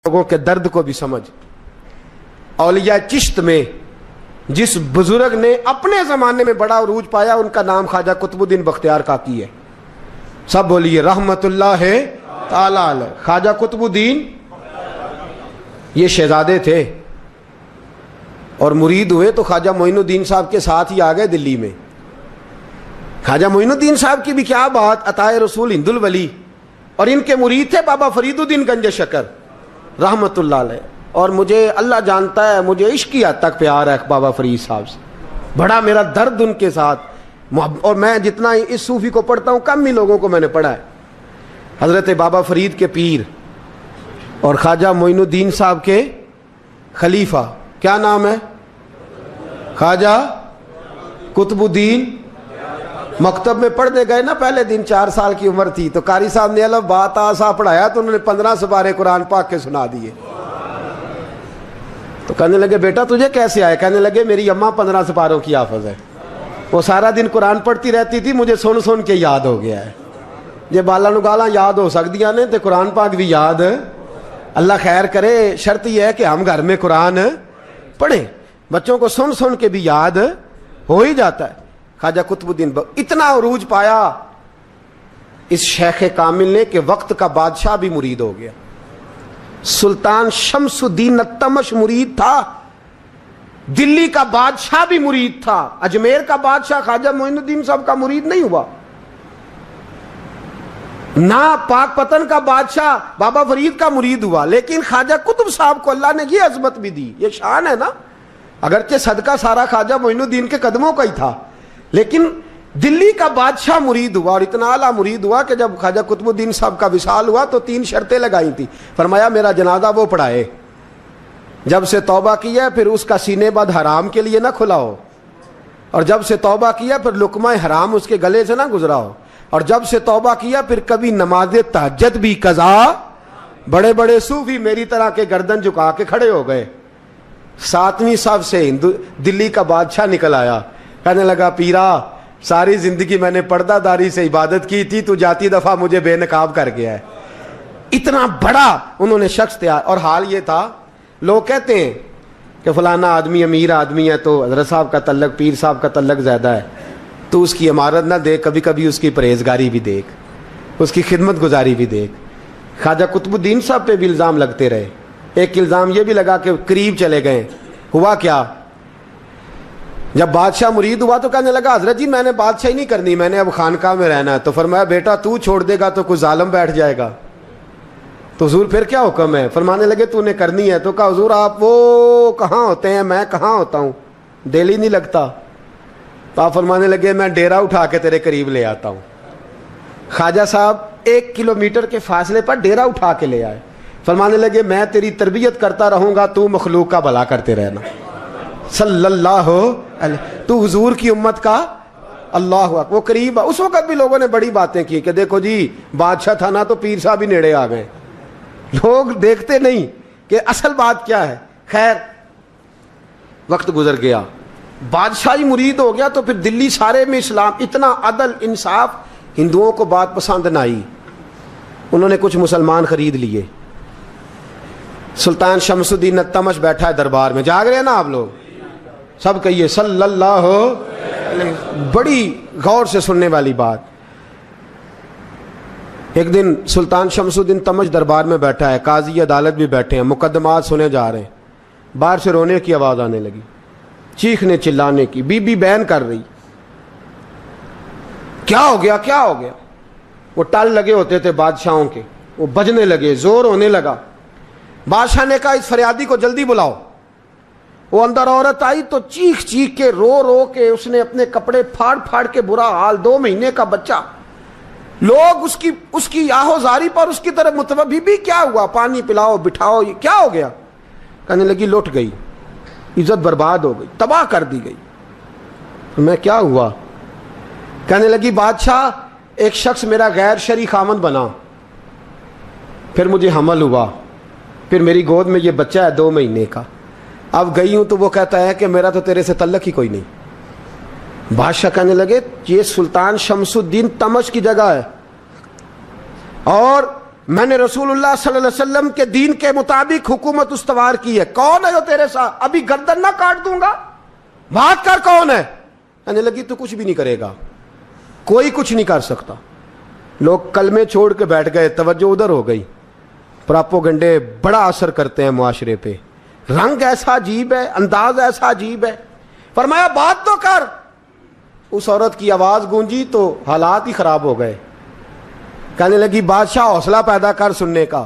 لوگوں کے درد کو بھی سمجھ. اولیاء چشت میں جس بزرگ نے اپنے زمانے میں بڑا عروج پایا ان کا نام خواجہ قطب الدین بختیار کاکی ہے. سب بولیے رحمت اللہ تعالی علیہ. خواجہ قطب الدین یہ شہزادے تھے اور مرید ہوئے تو خواجہ معین الدین صاحب کے ساتھ ہی آ گئے دلی میں. خواجہ معین الدین صاحب کی بھی کیا بات، عطائے رسول ہند الولی، اور ان کے مرید تھے بابا فرید الدین گنج شکر رحمت اللہ علیہ. اور مجھے اللہ جانتا ہے مجھے عشق کی حد تک پیار ہے بابا فرید صاحب سے، بڑا میرا درد ان کے ساتھ. اور میں جتنا اس صوفی کو پڑھتا ہوں کم ہی لوگوں کو میں نے پڑھا ہے. حضرت بابا فرید کے پیر اور خواجہ معین الدین صاحب کے خلیفہ کیا نام ہے؟ خواجہ قطب الدین. مکتب میں پڑھنے گئے نا پہلے دن، 4 سال کی عمر تھی تو قاری صاحب نے الف با تا سا پڑھایا تو انہوں نے 15 سپارے قرآن پاک کے سنا دیے. تو کہنے لگے بیٹا تجھے کیسے آئے؟ کہنے لگے میری اماں 15 سپاروں کی حافظ ہے، وہ سارا دن قرآن پڑھتی رہتی تھی، مجھے سن سن کے یاد ہو گیا ہے. یہ بالا نگالا یاد ہو سکدیاں نے تو قرآن پاک بھی یاد. اللہ خیر کرے، شرط یہ ہے کہ ہم گھر میں قرآن پڑھیں، بچوں کو سن سن کے بھی یاد ہو ہی جاتا ہے. خواجہ قطب الدین اتنا عروج پایا اس شیخ کامل نے کہ وقت کا بادشاہ بھی مرید ہو گیا. سلطان شمس الدین التمش مرید تھا، دلی کا بادشاہ بھی مرید تھا. اجمیر کا بادشاہ خواجہ معین الدین صاحب کا مرید نہیں ہوا، نہ پاک پتن کا بادشاہ بابا فرید کا مرید ہوا. لیکن خواجہ قطب صاحب کو اللہ نے یہ عظمت بھی دی، یہ شان ہے نا. اگرچہ صدقہ سارا خواجہ معین الدین کے قدموں کا ہی تھا، لیکن دلی کا بادشاہ مرید ہوا. اور اتنا اعلیٰ مرید ہوا کہ جب خواجہ قطب الدین صاحب کا وصال ہوا تو 3 شرطیں لگائی تھی. فرمایا میرا جنازہ وہ پڑھائے، جب سے توبہ کیا پھر اس کا سینے بد حرام کے لیے نہ کھلا ہو، اور جب سے توبہ کیا پھر لقمہ حرام اس کے گلے سے نہ گزرا ہو، اور جب سے توبہ کیا پھر کبھی نماز تہجد بھی قضا. بڑے بڑے صوفی میری طرح کے گردن جھکا کے کھڑے ہو گئے. 7ویں صف سے دلی کا بادشاہ نکل آیا، کہنے لگا پیرا ساری زندگی میں نے پردہ داری سے عبادت کی تھی، تو جاتی دفعہ مجھے بے نقاب کر گیا ہے. اتنا بڑا انہوں نے شخص تیار. اور حال یہ تھا، لوگ کہتے ہیں کہ فلانا آدمی امیر آدمی ہے تو حضرت صاحب کا تعلق پیر صاحب کا تعلق زیادہ ہے، تو اس کی عمارت نہ دیکھ، کبھی کبھی اس کی پرہیزگاری بھی دیکھ، اس کی خدمت گزاری بھی دیکھ. خواجہ قطب الدین صاحب پہ بھی الزام لگتے رہے. ایک الزام یہ بھی لگا کہ قریب چلے گئے. ہوا کیا، جب بادشاہ مرید ہوا تو کہنے لگا حضرت جی میں نے بادشاہی نہیں کرنی، میں نے اب خانقاہ میں رہنا ہے. تو فرمایا بیٹا تو چھوڑ دے گا تو کوئی ظالم بیٹھ جائے گا. تو حضور پھر کیا حکم ہے؟ فرمانے لگے تو نے کرنی ہے. تو کہا حضور آپ وہ کہاں ہوتے ہیں، میں کہاں ہوتا ہوں، دل ہی نہیں لگتا. تو آپ فرمانے لگے میں ڈیرا اٹھا کے تیرے قریب لے آتا ہوں. خواجہ صاحب 1 کلومیٹر کے فاصلے پر ڈیرا اٹھا کے لے آئے. فرمانے لگے میں تیری تربیت کرتا رہوں گا، تو مخلوق کا بھلا کرتے رہنا. صلی اللہ علیہ، تو حضور کی امت کا اللہ اکبر. وہ قریب. اس وقت بھی لوگوں نے بڑی باتیں کی کہ دیکھو جی بادشاہ تھا نا تو پیر صاحب ہی نیڑے آ گئے. لوگ دیکھتے نہیں کہ اصل بات کیا ہے. خیر وقت گزر گیا، بادشاہی مرید ہو گیا تو پھر دلی سارے میں اسلام، اتنا عدل انصاف. ہندوؤں کو بات پسند نہ آئی، انہوں نے کچھ مسلمان خرید لیے. سلطان شمس الدین التمش بیٹھا ہے دربار میں. جاگ رہے ہیں نا آپ لوگ؟ سب کہیے صلی اللہ علیہ. بڑی غور سے سننے والی بات. ایک دن سلطان شمس الدین تمش دربار میں بیٹھا ہے، قاضی عدالت بھی بیٹھے ہیں، مقدمات سنے جا رہے ہیں. باہر سے رونے کی آواز آنے لگی، چیخنے چلانے کی. بی بی بیان کر رہی کیا ہو گیا کیا ہو گیا. وہ ٹال لگے ہوتے تھے بادشاہوں کے، وہ بجنے لگے، زور ہونے لگا. بادشاہ نے کہا اس فریادی کو جلدی بلاؤ. وہ اندر عورت آئی تو چیخ چیخ کے رو رو کے اس نے اپنے کپڑے پھاڑ پھاڑ کے، برا حال، 2 مہینے کا بچہ. لوگ اس کی آہو زاری پر اس کی طرف متوجہ. بی بی کیا ہوا، پانی پلاؤ بٹھاؤ، یہ کیا ہو گیا؟ کہنے لگی لٹ گئی، عزت برباد ہو گئی، تباہ کر دی گئی. میں کیا ہوا؟ کہنے لگی بادشاہ ایک شخص میرا غیر شرعی خامند بنا، پھر مجھے حمل ہوا، پھر میری گود میں یہ بچہ ہے 2 مہینے کا. اب گئی ہوں تو وہ کہتا ہے کہ میرا تو تیرے سے تعلق ہی کوئی نہیں. بادشاہ کہنے لگے یہ سلطان شمس الدین تمش کی جگہ ہے اور میں نے رسولullah صلی اللہ علیہ وسلم کے دین کے مطابق حکومت استوار کی ہے. کون ہے جو تیرے ساتھ؟ ابھی گردن نہ کاٹ دوں گا, بات کر کون ہے. کہنے لگی تو کچھ بھی نہیں کرے گا, کوئی کچھ نہیں کر سکتا. لوگ کلمے چھوڑ کے بیٹھ گئے, توجہ ادھر ہو گئی. پراپوگنڈے بڑا اثر کرتے ہیں معاشرے پہ. رنگ ایسا عجیب ہے, انداز ایسا عجیب ہے. فرمایا بات تو کر. اس عورت کی آواز گونجی تو حالات ہی خراب ہو گئے. کہنے لگی بادشاہ حوصلہ پیدا کر سننے کا.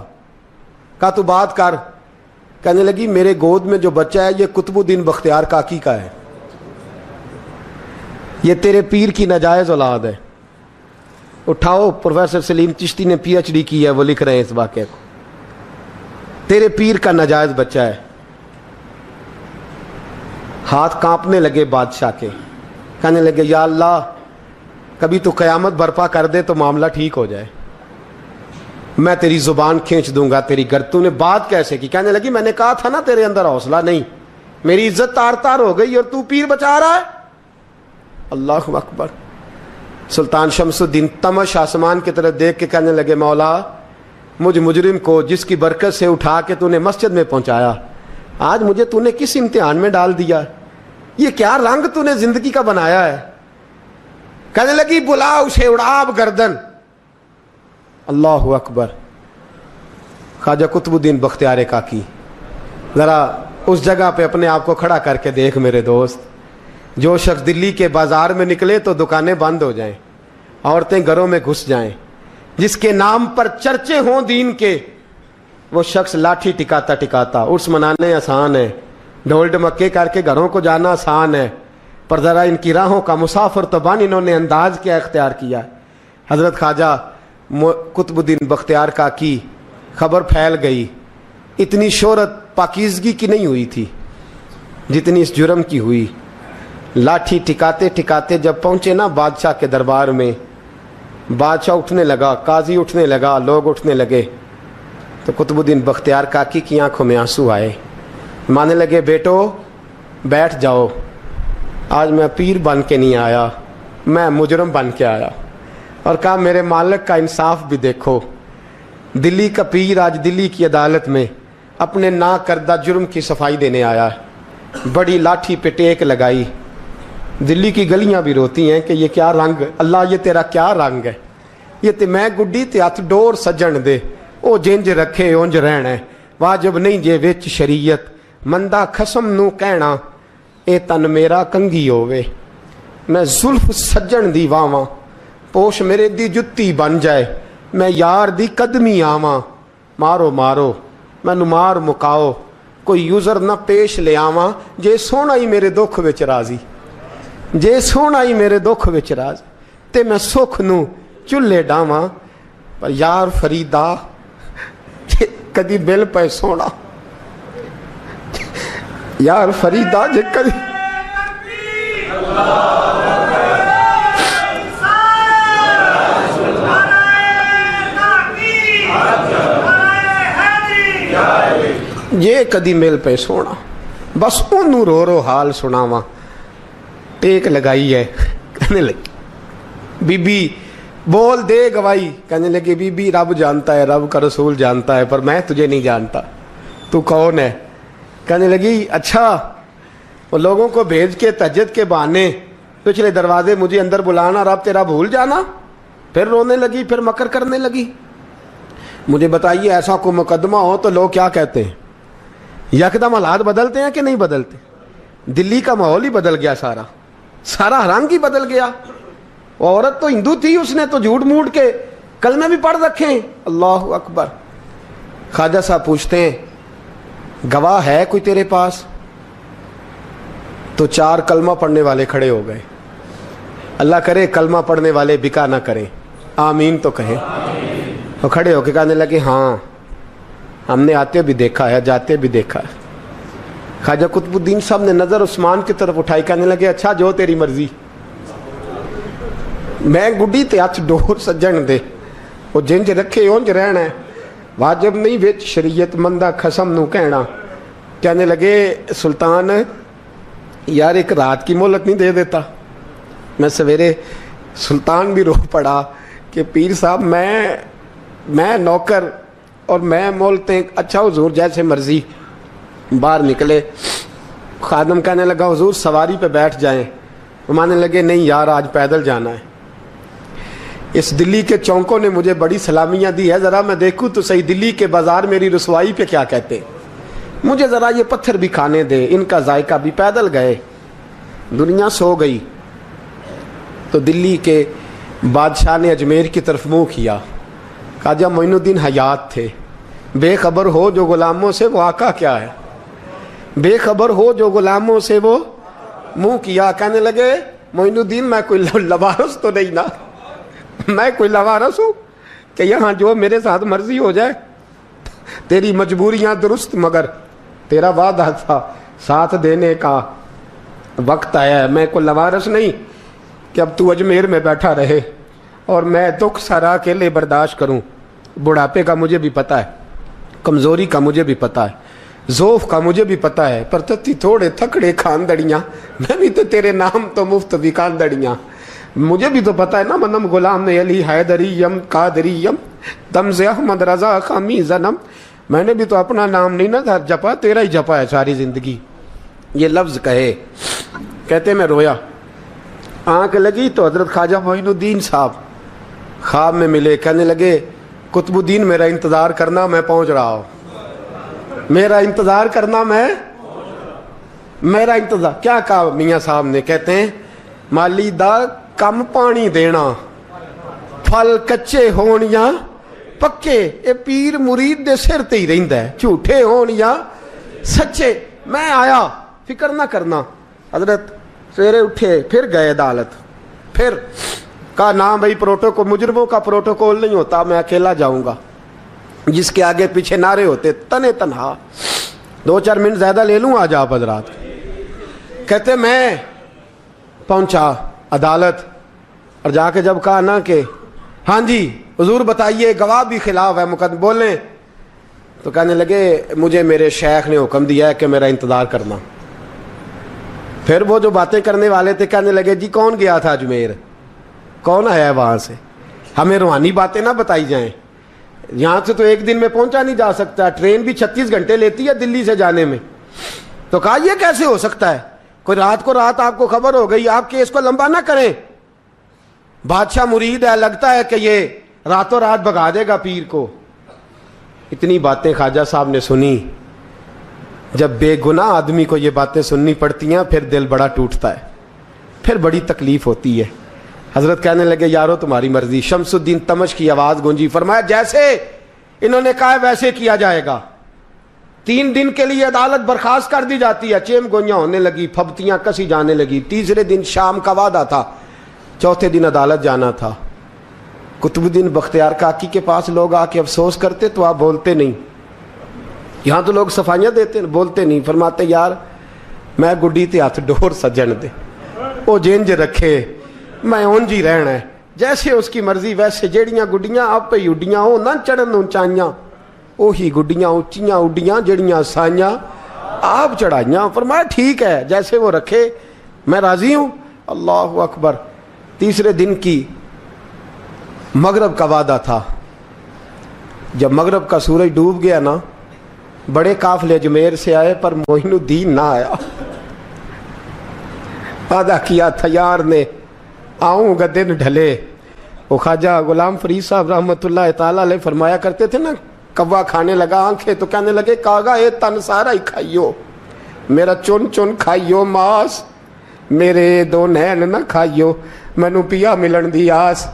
کہا تو بات کر. کہنے لگی میرے گود میں جو بچہ ہے یہ قطب الدین بختیار کاکی کا ہے, یہ تیرے پیر کی ناجائز اولاد ہے. اٹھاؤ, پروفیسر سلیم چشتی نے پی ایچ ڈی کی ہے, وہ لکھ رہے ہیں اس واقعے کو. تیرے پیر کا ناجائز بچہ ہے. ہاتھ کانپنے لگے بادشاہ کے. کہنے لگے یا اللہ کبھی تو قیامت برپا کر دے تو معاملہ ٹھیک ہو جائے, میں تیری زبان کھینچ دوں گا تیری گر. تو نے بات کیسے کی؟ کہنے لگی میں نے کہا تھا نا تیرے اندر حوصلہ نہیں, میری عزت تار تار ہو گئی اور تو پیر بچا رہا ہے. اللہ اکبر. سلطان شمس الدین تمش آسمان کی طرف دیکھ کے کہنے لگے مولا مجھ مجرم کو جس کی برکت سے اٹھا کے تو نے مسجد میں پہنچایا, آج مجھے تو نے کس امتحان میں ڈال دیا؟ یہ کیا رنگ تو نے زندگی کا بنایا ہے. کہنے لگی بلا اسے, اڑاب گردن. اللہ اکبر. خواجہ قطب الدین بختیار کاکی, ذرا اس جگہ پہ اپنے آپ کو کھڑا کر کے دیکھ میرے دوست. جو شخص دلی کے بازار میں نکلے تو دکانیں بند ہو جائیں, عورتیں گھروں میں گھس جائیں, جس کے نام پر چرچے ہوں دین کے, وہ شخص لاٹھی ٹکاتا ٹکاتا. عرس منانے آسان ہے, ڈھول ڈمکے کر کے گھروں کو جانا آسان ہے, پر ذرا ان کی راہوں کا مسافر تو بن انہوں نے انداز کیا اختیار کیا. حضرت خواجہ قطب الدین بختیار کاکی خبر پھیل گئی. اتنی شہرت پاکیزگی کی نہیں ہوئی تھی جتنی اس جرم کی ہوئی. لاٹھی ٹکاتے ٹکاتے جب پہنچے نا بادشاہ کے دربار میں, بادشاہ اٹھنے لگا, قاضی اٹھنے لگا, لوگ اٹھنے لگے, تو قطب الدین بختیار کاکی کی آنکھوں میں آنسو آئے. مانے لگے بیٹو بیٹھ جاؤ, آج میں پیر بن کے نہیں آیا, میں مجرم بن کے آیا. اور کہا میرے مالک کا انصاف بھی دیکھو. دلی کا پیر آج دلی کی عدالت میں اپنے نا کردہ جرم کی صفائی دینے آیا. بڑی لاٹھی پہ ٹیک لگائی. دلی کی گلیاں بھی روتی ہیں کہ یہ کیا رنگ, اللہ یہ تیرا کیا رنگ ہے. یہ تے میں گڈی تے ہاتھ ڈور سجن دے, او جنج رکھے اونج رہنا ہے, واجب نہیں جے وچ شریعت, مندہ خسم نو کہنا اے تن میرا کنگھی ہووے. میں زلف سجن دی واواں, پوش میرے دی جتی بن جائے, میں یار دی قدمی آواں. مارو مارو مینوں مار مکاؤ, کوئی یوزر نہ پیش لے آواں, جے سونا ہی میرے دکھ وچ راضی, جے سونا ہی میرے دکھ وچ راضی, تے میں سکھ نو چلے ڈاواں. پر یار فریدا کدی بل پے سونا, یار فریدا جے کدی یہ کدی مل پہ سونا, بس انہوں رو رو حال سناواں. ٹیک لگائی ہے. کہنے لگی بی بی بول دے گواہی. کہنے لگی بی بی رب جانتا ہے, رب کا رسول جانتا ہے, پر میں تجھے نہیں جانتا, تو کون ہے. کہنے لگی اچھا وہ لوگوں کو بھیج کے تہجد کے بہانے پچھلے دروازے مجھے اندر بلانا, رب تیرا بھول جانا. پھر رونے لگی, پھر مکر کرنے لگی. مجھے بتائیے ایسا کوئی مقدمہ ہو تو لوگ کیا کہتے ہیں؟ یکدم حالات بدلتے ہیں کہ نہیں بدلتے؟ دلی کا ماحول ہی بدل گیا, سارا رنگ ہی بدل گیا. وہ عورت تو ہندو تھی, اس نے تو جھوٹ موٹ کے کلمے بھی پڑھ رکھے ہیں. اللہ اکبر. خواجہ صاحب پوچھتے ہیں گواہ ہے کوئی تیرے پاس؟ تو 4 کلمہ پڑھنے والے کھڑے ہو گئے. اللہ کرے کلمہ پڑھنے والے بکا نہ کریں, آمین تو کہیں. وہ کھڑے ہو کے کہنے لگے ہاں ہم نے آتے بھی دیکھا ہے, جاتے بھی دیکھا ہے. خواجہ قطب الدین صاحب نے نظر عثمان کی طرف اٹھائی, کہنے لگے اچھا جو تیری مرضی, میں گڈی تے ہاتھ ڈور سجن دے, وہ جنج رکھے اونج رہنا ہے, واجب نہیں وچ شریعت, مندہ خسم نو کہنا. کہنے لگے سلطان یار ایک رات کی مہلت نہیں دے دیتا؟ میں سویرے سلطان بھی رو پڑا کہ پیر صاحب میں میں نوکر اور میں بولتے ہیں اچھا حضور جیسے مرضی. باہر نکلے, خادم کہنے لگا حضور سواری پہ بیٹھ جائیں. وہ ماننے لگے نہیں یار آج پیدل جانا ہے. اس دلی کے چونکوں نے مجھے بڑی سلامیاں دی ہے, ذرا میں دیکھوں تو صحیح دلی کے بازار میری رسوائی پہ کیا کہتے ہیں. مجھے ذرا یہ پتھر بھی کھانے دے, ان کا ذائقہ بھی. پیدل گئے, دنیا سو گئی تو دلی کے بادشاہ نے اجمیر کی طرف منہ کیا. خواجہ معین الدین حیات تھے. بے خبر ہو جو غلاموں سے وہ آقا کیا ہے, بے خبر ہو جو غلاموں سے وہ منہ کیا. کہنے لگے معین الدین میں کوئی لوارس تو نہیں نا, میں کوئی لوارس ہوں کہ یہاں جو میرے ساتھ مرضی ہو جائے. تیری مجبوریاں درست مگر تیرا وعدہ تھا ساتھ دینے کا وقت آیا ہے. میں کوئی لوارس نہیں کہ اب تو اجمیر میں بیٹھا رہے اور میں دکھ سارا اکیلے برداشت کروں. بڑھاپے کا مجھے بھی پتہ ہے, کمزوری کا مجھے بھی پتہ ہے, ذوف کا مجھے بھی پتہ ہے, پر تتی تھوڑے تھکڑے خاندڑیاں, میں بھی تو تیرے نام تو مفت بھی خاندڑیاں. مجھے بھی تو پتہ ہے نا منم غلام نے علی حیدریم قادریم تمز احمد رضا خامی زنم. میں نے بھی تو اپنا نام نہیں نا جپا, تیرا ہی جپا ہے ساری زندگی. یہ لفظ کہے, کہتے میں رویا. آنکھ لگی تو حضرت خواجہ معین الدین صاحب خواب میں ملے. کہنے لگے قطب الدین میرا انتظار کرنا, میں پہنچ رہا ہوں. میرا انتظار کرنا, میرا انتظار. کیا کہا میاں صاحب نے؟ کہتے ہیں مالی دا کم پانی دینا, پھل کچے ہون یا پکے, اے پیر مرید دے سر تے ہی رہندا ہے, جھوٹے ہون یا سچے. میں آیا, فکر نہ کرنا. حضرت سویرے اٹھے, پھر گئے عدالت. پھر کہا نہ بھائی پروٹوکول, مجرموں کا پروٹوکول نہیں ہوتا, میں اکیلا جاؤں گا. جس کے آگے پیچھے نعرے ہوتے تنے تنہا. 2-4 منٹ زیادہ لے لوں آج آپ حضرات. کہتے میں پہنچا عدالت اور جا کے جب کہا نا کہ ہاں جی حضور بتائیے, گواہ بھی خلاف ہے, مقدم بولیں, تو کہنے لگے مجھے میرے شیخ نے حکم دیا ہے کہ میرا انتظار کرنا. پھر وہ جو باتیں کرنے والے تھے کہنے لگے جی کون گیا تھا اجمیر, کون آیا ہے وہاں سے, ہمیں روحانی باتیں نہ بتائی جائیں. یہاں سے تو ایک دن میں پہنچا نہیں جا سکتا, ٹرین بھی 36 گھنٹے لیتی ہے دلی سے جانے میں. تو کہا یہ کیسے ہو سکتا ہے, کوئی رات کو رات آپ کو خبر ہو گئی, آپ کیس کو لمبا نہ کریں. بادشاہ مرید ہے, لگتا ہے کہ یہ راتوں رات بھگا دے گا پیر کو. اتنی باتیں خواجہ صاحب نے سنی. جب بے گناہ آدمی کو یہ باتیں سننی پڑتی ہیں پھر دل بڑا ٹوٹتا ہے, پھر بڑی تکلیف ہوتی ہے. حضرت کہنے لگے یارو تمہاری مرضی. شمس الدین تمش کی آواز گونجی. فرمایا جیسے انہوں نے کہا ویسے کیا جائے گا. 3 دن کے لیے عدالت برخاست کر دی جاتی ہے. چیم گوئیاں ہونے لگی, پھبتیاں کسی جانے لگی. تیسرے دن شام کا وعدہ تھا, چوتھے دن عدالت جانا تھا. قطب الدین بختیار کاکی کے پاس لوگ آ کے افسوس کرتے تو آپ بولتے نہیں. یہاں تو لوگ صفائیاں دیتے بولتے نہیں. فرماتے یار میں گڈی تے ہاتھ ڈور سجن دے, وہ جینج رکھے, میں اونج ہی رہنا ہے, جیسے اس کی مرضی ویسے. جیڑیاں گڈیاں آپ پہ اڈیاں ہو نہ چڑھن اونچائیاں, وہی گڈیاں اونچیاں اڈیاں جیڑیاں سائیاں آپ چڑھائیاں. فرمایا ٹھیک ہے جیسے وہ رکھے, میں راضی ہوں. اللہ اکبر. تیسرے دن کی مغرب کا وعدہ تھا. جب مغرب کا سورج ڈوب گیا نا, بڑے قافلے اجمیر سے آئے پر معین الدین نہ آیا. وعدہ کیا تھا یار نے, آؤں گا دن ڈھلے. وہ خواجہ غلام فرید صاحب رحمۃ اللہ تعالیٰ علیہ فرمایا کرتے تھے نا, کوا کھانے لگا آنکھیں تو کہنے لگے کاغا اے تن سارا ہی کھائیو, میرا چن چن کھائیو ماس, میرے 2 نین نہ کھائیو, مینو پیا ملن دی آس.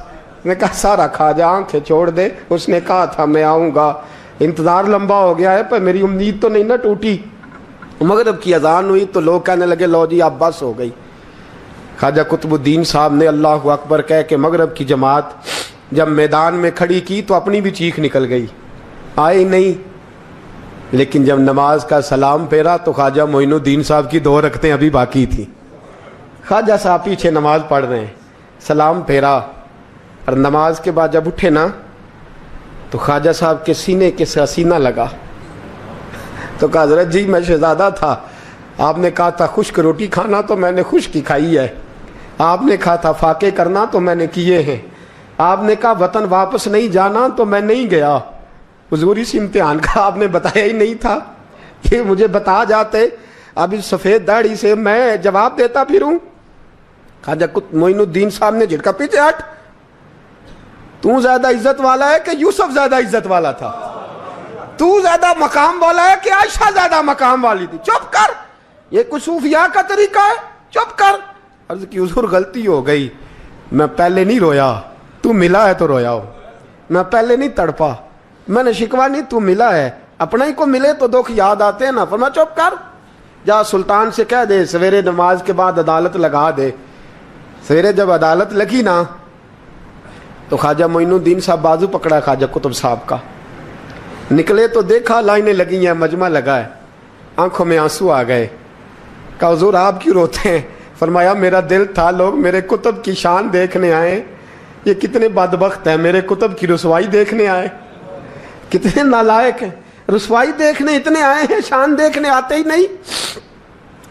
نے کہا سارا کھا جا, آنکھیں چھوڑ دے. اس نے کہا تھا میں آؤں گا, انتظار لمبا ہو گیا ہے پر میری امید تو نہیں نہ ٹوٹی. مغرب کی اذان ہوئی تو لوگ کہنے لگے لو جی اب بس ہو گئی. خواجہ قطب الدین صاحب نے اللہ اکبر کہہ کے مغرب کی جماعت جب میدان میں کھڑی کی تو اپنی بھی چیخ نکل گئی, آئے نہیں. لیکن جب نماز کا سلام پھیرا تو خواجہ معین الدین صاحب کی 2 رکعتیں ابھی باقی تھیں. خواجہ صاحب پیچھے نماز پڑھ رہے ہیں, سلام پھیرا اور نماز کے بعد جب اٹھے نا تو خواجہ صاحب کے سینے کے سینہ لگا. تو کہا حضرت جی میں شہزادہ تھا, آپ نے کہا تھا خشک روٹی کھانا تو میں نے خشک کی کھائی ہے, آپ نے کہا تھا فاقے کرنا تو میں نے کیے ہیں, آپ نے کہا وطن واپس نہیں جانا تو میں نہیں گیا. حضور اس امتحان کا آپ نے بتایا ہی نہیں تھا. یہ مجھے بتا جاتے اب اس سفید داڑھی سے میں جواب دیتا پھروں. خواجہ معین الدین صاحب نے جھٹکا, پیچھے ہٹ, تو زیادہ عزت والا ہے کہ یوسف زیادہ عزت والا تھا؟ تو زیادہ مقام والا ہے کہ عائشہ زیادہ مقام والی تھی؟ چپ کر, یہ کچھ صوفیاء کا طریقہ ہے, چپ کر. عرض کی حضور غلطی ہو گئی, میں پہلے نہیں رویا, تو ملا ہے تو رویا ہو. میں پہلے نہیں تڑپا, میں نے شکوا نہیں, تو ملا ہے. اپنا ہی کو ملے تو دکھ یاد آتے ہیں نا. فرمایا چپ کر, جا سلطان سے کہہ دے سویرے نماز کے بعد عدالت لگا دے. سویرے جب عدالت لگی نا تو خواجہ معین الدین صاحب بازو پکڑا خواجہ قطب صاحب کا, نکلے تو دیکھا لائنیں لگی ہیں, مجمع لگا ہے, آنکھوں میں آنسو آ گئے. کہا حضور آپ کیوں روتے ہیں؟ فرمایا میرا دل تھا لوگ میرے کتب کی شان دیکھنے آئے, یہ کتنے بدبخت ہیں, میرے کتب کی رسوائی دیکھنے آئے. کتنے نالائق ہیں, رسوائی دیکھنے اتنے آئے ہیں, شان دیکھنے آتے ہی نہیں.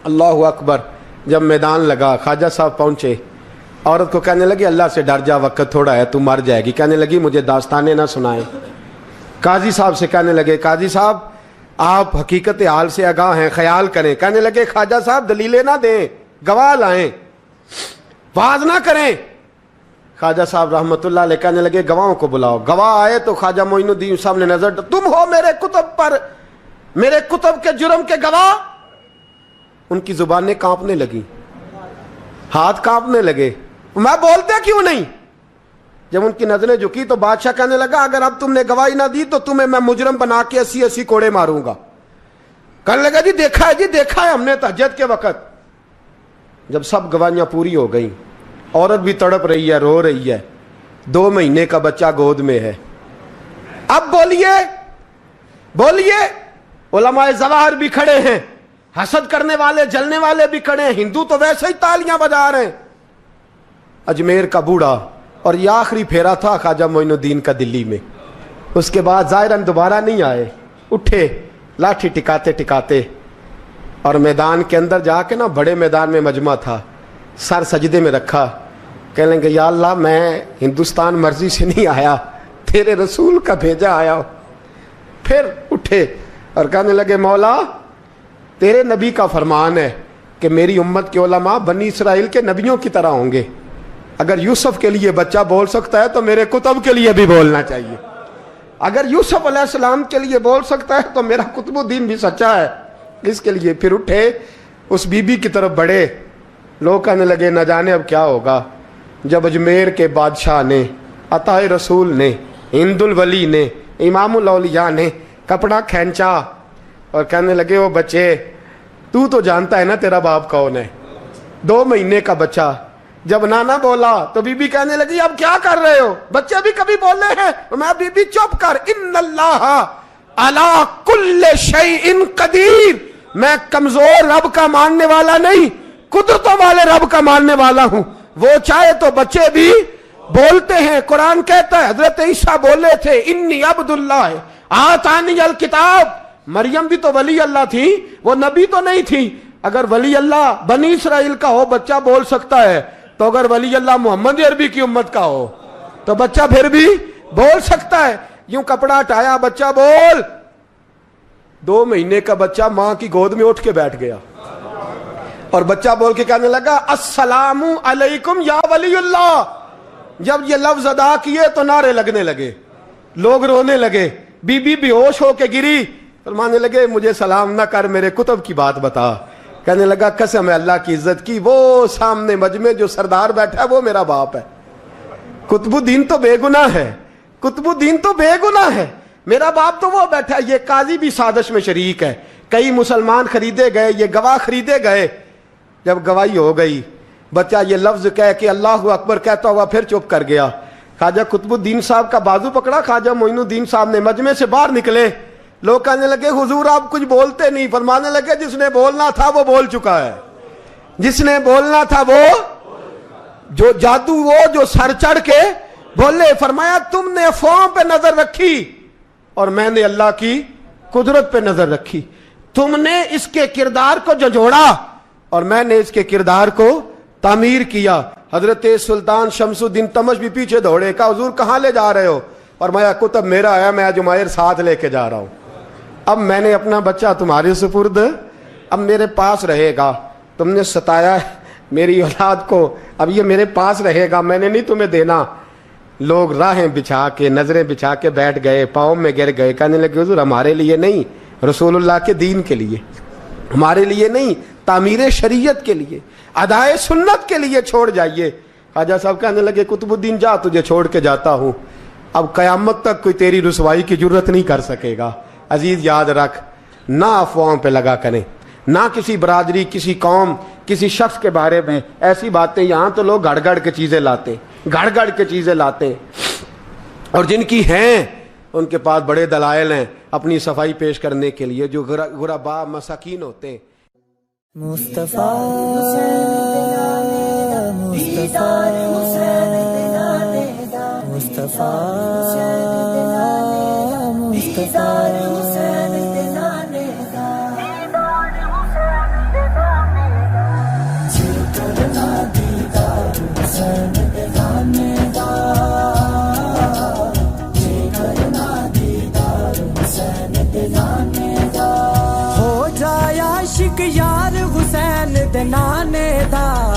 اللہ اکبر. جب میدان لگا خواجہ صاحب پہنچے, عورت کو کہنے لگی اللہ سے ڈر جا, وقت تھوڑا ہے, تو مر جائے گی. کہنے لگی مجھے داستانیں نہ سنائیں. قاضی صاحب سے کہنے لگے قاضی صاحب آپ حقیقت حال سے آگاہ ہیں, خیال کریں. کہنے لگے خواجہ صاحب دلیلیں نہ دیں, گواہ لائیں, واز نہ کریں. خواجہ صاحب رحمت اللہ علیہ کہنے لگے گواہوں کو بلاؤ. گواہ آئے تو خواجہ معین الدین صاحب نے نظر, تم ہو میرے کتب پر, میرے کتب کے جرم کے گواہ. ان کی زبانیں کانپنے لگی, ہاتھ کانپنے لگے. میں بولتے کیوں نہیں؟ جب ان کی نظریں جھکی تو بادشاہ کہنے لگا اگر اب تم نے گواہی نہ دی تو تمہیں میں مجرم بنا کے 80 کوڑے ماروں گا. کہنے لگا جی دیکھا ہے, جی دیکھا ہے ہم نے تہجد کے وقت. جب سب گواہیاں پوری ہو گئیں, عورت بھی تڑپ رہی ہے, رو رہی ہے, 2 مہینے کا بچہ گود میں ہے. اب بولیے بولیے, علماء ظواہر بھی کھڑے ہیں, حسد کرنے والے جلنے والے بھی کھڑے ہیں, ہندو تو ویسے ہی تالیاں بجا رہے ہیں. اجمیر کا بوڑھا, اور یہ آخری پھیرا تھا خواجہ معین الدین کا دلی میں. اس کے بعد ظاہراً دوبارہ نہیں آئے. اٹھے لاٹھی ٹکاتے ٹکاتے اور میدان کے اندر جا کے نا, بڑے میدان میں مجمع تھا, سر سجدے میں رکھا. کہنے لگے یا اللہ میں ہندوستان مرضی سے نہیں آیا, تیرے رسول کا بھیجا آیا. پھر اٹھے اور کہنے لگے مولا تیرے نبی کا فرمان ہے کہ میری امت کے علماء بنی اسرائیل کے نبیوں کی طرح ہوں گے. اگر یوسف کے لیے بچہ بول سکتا ہے تو میرے کتب کے لیے بھی بولنا چاہیے. اگر یوسف علیہ السلام کے لیے بول سکتا ہے تو میرا قطب الدین بھی سچا ہے, اس کے لیے. پھر اٹھے, اس بی بی کی طرف بڑھے. لوگ کہنے لگے نہ جانے اب کیا ہوگا. جب اجمیر کے بادشاہ نے, عطا رسول نے, ہند الولی نے, امام الاولیاء نے کپڑا کھینچا اور کہنے لگے وہ بچے تو جانتا ہے نا تیرا باپ کون ہے, 2 مہینے کا بچہ. جب نانا بولا تو بی بی کہنے لگی اب کیا کر رہے ہو, بچے بھی کبھی بولے ہیں. میں بی بی چپ کر, ان اللہ علی کل شیء قدیر, میں کمزور رب کا ماننے والا نہیں, قدرتوں والے رب کا ماننے والا ہوں. وہ چاہے تو بچے بھی بولتے ہیں. قرآن کہتا ہے حضرت عیسیٰ بولے تھے انی عبد اللہ آتانی الکتاب. مریم بھی تو ولی اللہ تھی, وہ نبی تو نہیں تھی. اگر ولی اللہ بنی اسرائیل کا ہو بچہ بول سکتا ہے, تو اگر ولی اللہ محمد عربی کی امت کا ہو تو بچہ پھر بھی بول سکتا ہے. یوں کپڑا ہٹایا, بچہ بول. 2 مہینے کا بچہ ماں کی گود میں اٹھ کے بیٹھ گیا اور بچہ بول کے کہنے لگا السلام علیکم یا ولی اللہ. جب یہ لفظ ادا کیے تو نعرے لگنے لگے, لوگ رونے لگے. بی بی بے ہوش ہو کے گری. فرمانے لگے مجھے سلام نہ کر, میرے کتب کی بات بتا. کہنے لگا قسم ہے اللہ کی عزت کی, وہ سامنے مجمع جو سردار بیٹھا ہے وہ میرا باپ ہے. قطب الدین تو بے گناہ ہے, قطب الدین تو بے گناہ ہے, میرا باپ تو وہ بیٹھا ہے. یہ قاضی بھی سازش میں شریک ہے. کئی مسلمان خریدے گئے, یہ گواہ خریدے گئے. جب گواہی ہو گئی, بچہ یہ لفظ کہہ کے اللہ اکبر کہتا ہوا پھر چپ کر گیا. خواجہ قطب الدین صاحب کا بازو پکڑا, خواجہ معین الدین صاحب نے مجمع سے باہر نکلے. لوگ کہنے لگے حضور آپ کچھ بولتے نہیں. فرمانے لگے جس نے بولنا تھا وہ بول چکا ہے, جس نے بولنا تھا وہ جو جادو, وہ جو سر چڑھ کے بولے. فرمایا تم نے افواہوں پہ نظر رکھی اور میں نے اللہ کی قدرت پہ نظر رکھی. تم نے اس کے کردار کو جھنجھوڑا اور میں نے اس کے کردار کو تعمیر کیا. حضرت سلطان شمس الدین تمش بھی پیچھے دوڑے, کہا حضور کہاں لے جا رہے ہو؟ فرمایا کتب میرا ہے, میں جمائر ساتھ لے کے جا رہا ہوں. اب میں نے اپنا بچہ تمہارے سپرد, اب میرے پاس رہے گا. تم نے ستایا میری اولاد کو, اب یہ میرے پاس رہے گا, میں نے نہیں تمہیں دینا. لوگ راہیں بچھا کے, نظریں بچھا کے بیٹھ گئے, پاؤں میں گر گئے, کہنے لگے حضور ہمارے لیے نہیں, رسول اللہ کے دین کے لیے, ہمارے لیے نہیں, تعمیر شریعت کے لیے, ادائے سنت کے لیے چھوڑ جائیے. خواجہ صاحب کہنے لگے قطب الدین جا, تجھے چھوڑ کے جاتا ہوں, اب قیامت تک کوئی تیری رسوائی کی جرت نہیں کر سکے گا. عزیز یاد رکھ, نہ افواہوں پہ لگا کریں, نہ کسی برادری, کسی قوم, کسی شخص کے بارے میں ایسی باتیں. یہاں تو لوگ گھڑ گھڑ کے چیزیں لاتے, گھڑ گھڑ کے چیزیں لاتے, اور جن کی ہیں ان کے پاس بڑے دلائل ہیں اپنی صفائی پیش کرنے کے لیے, جو غربا مساکین ہوتے ہیں. مصطفیٰ مصطفیٰ مصطفیٰ ہو جائے عاشق یار حسین دے نانے دا.